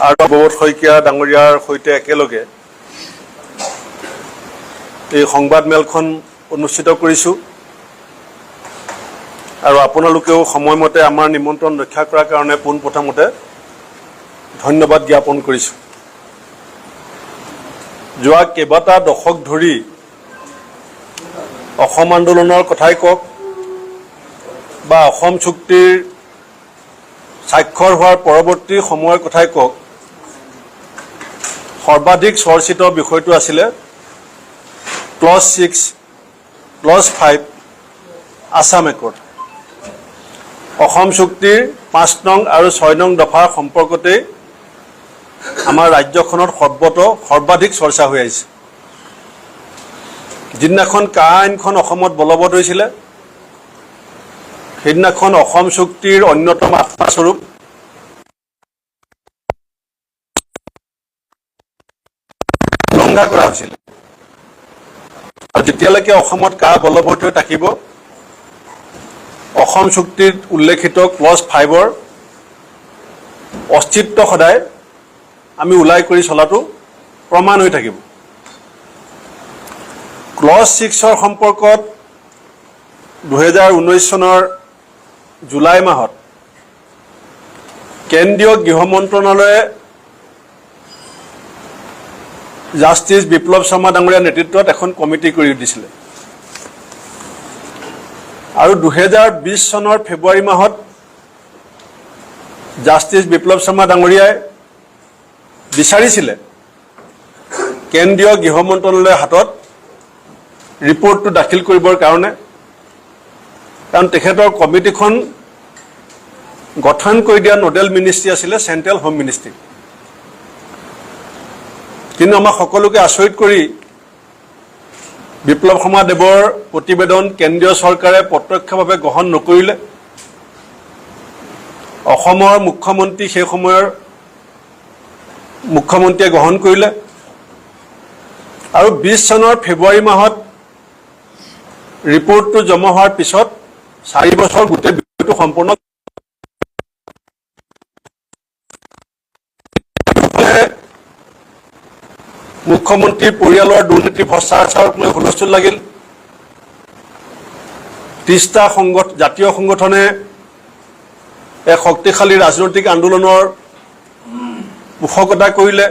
আৰু ববত শইকীয়া ডাঙৰীয়াৰ সৈতে একেলগে এই সংবাদ মেলখন অনুষ্ঠিত কৰিছোঁ আৰু আপোনালোকেও সময়মতে আমাৰ নিমন্ত্ৰণ ৰক্ষা কৰাৰ কাৰণে পোনপ্ৰথমতে ধন্যবাদ জ্ঞাপন কৰিছোঁ। যোৱা কেইবাটা দশক ধৰি অসম আন্দোলনৰ কথাই কওক বা অসম চুক্তিৰ স্বাক্ষৰ হোৱাৰ পৰৱৰ্তী সময়ৰ কথাই কওক, সৰ্বাধিক চৰ্চিত বিষয়টো আছিলে clause 6, clause 5 Assam accord. Assam চুক্তিৰ 5 নং আৰু 6 নং দফাৰ সম্পৰ্কতেই আমাৰ ৰাজ্যখনত সৰ্বাধিক চৰ্চা হৈ আহিছে। যিদিনাখন কা আইনখন অসমত বলবৎ হৈছিলে, সেইদিনাখন অসম চুক্তিৰ অন্যতম আত্মাস্বৰূপ উলংঘা কৰা হৈছিল। আৰু যেতিয়ালৈকে অসমত কা বলবৎ হৈ থাকিব, অসম চুক্তিত উল্লেখিত ক্লজ 5ৰ অস্তিত্ব সদায় আমি ওলাই কৰি চলাটো প্ৰমাণ হৈ থাকিব। ক্লজ 6ৰ সম্পৰ্কত 2019 চনৰ জুলাই মাহত কেন্দ্ৰীয় গৃহ মন্ত্ৰণালয়ে জাষ্টিছ বিপ্লৱ শৰ্মা ডাঙৰীয়াৰ নেতৃত্বত এখন কমিটি কৰি দিছিলে আৰু 2020 চনৰ ফেব্ৰুৱাৰী মাহত জাষ্টিছ বিপ্লৱ শৰ্মা ডাঙৰীয়াই বিচাৰিছিলে কেন্দ্ৰীয় গৃহ মন্ত্ৰণালয়ৰ হাতত ৰিপৰ্টটো দাখিল কৰিবৰ কাৰণে, কাৰণ তেখেতৰ কমিটিখন গঠন কৰি দিয়া নোডেল মিনিষ্ট্ৰী আছিলে চেণ্ট্ৰেল হোম মিনিষ্ট্ৰী। কিন্তু আমাক সকলোকে আচৰিত কৰি বিপ্লৱ শৰ্মা দেৱৰ প্ৰতিবেদন কেন্দ্ৰীয় চৰকাৰে প্ৰত্যক্ষভাৱে গ্ৰহণ নকৰিলে। অসমৰ মুখ্যমন্ত্ৰী সেই সময়ৰ মুখ্যমন্ত্ৰীয়ে গ্ৰহণ কৰিলে আৰু 20 চনৰ ফেব্ৰুৱাৰী মাহত ৰিপৰ্টটো জমা হোৱাৰ পিছত 4 বছৰ গোটেই বিষয়টো সম্পূৰ্ণ মুখ্যমন্ত্ৰীৰ পৰিয়ালৰ দুৰ্নীতি ভ্ৰষ্টাচাৰক লৈ হুলস্থুল লাগিল। 30টা জাতীয় সংগঠনে এক শক্তিশালী ৰাজনৈতিক আন্দোলনৰ পোষকতা কৰিলে।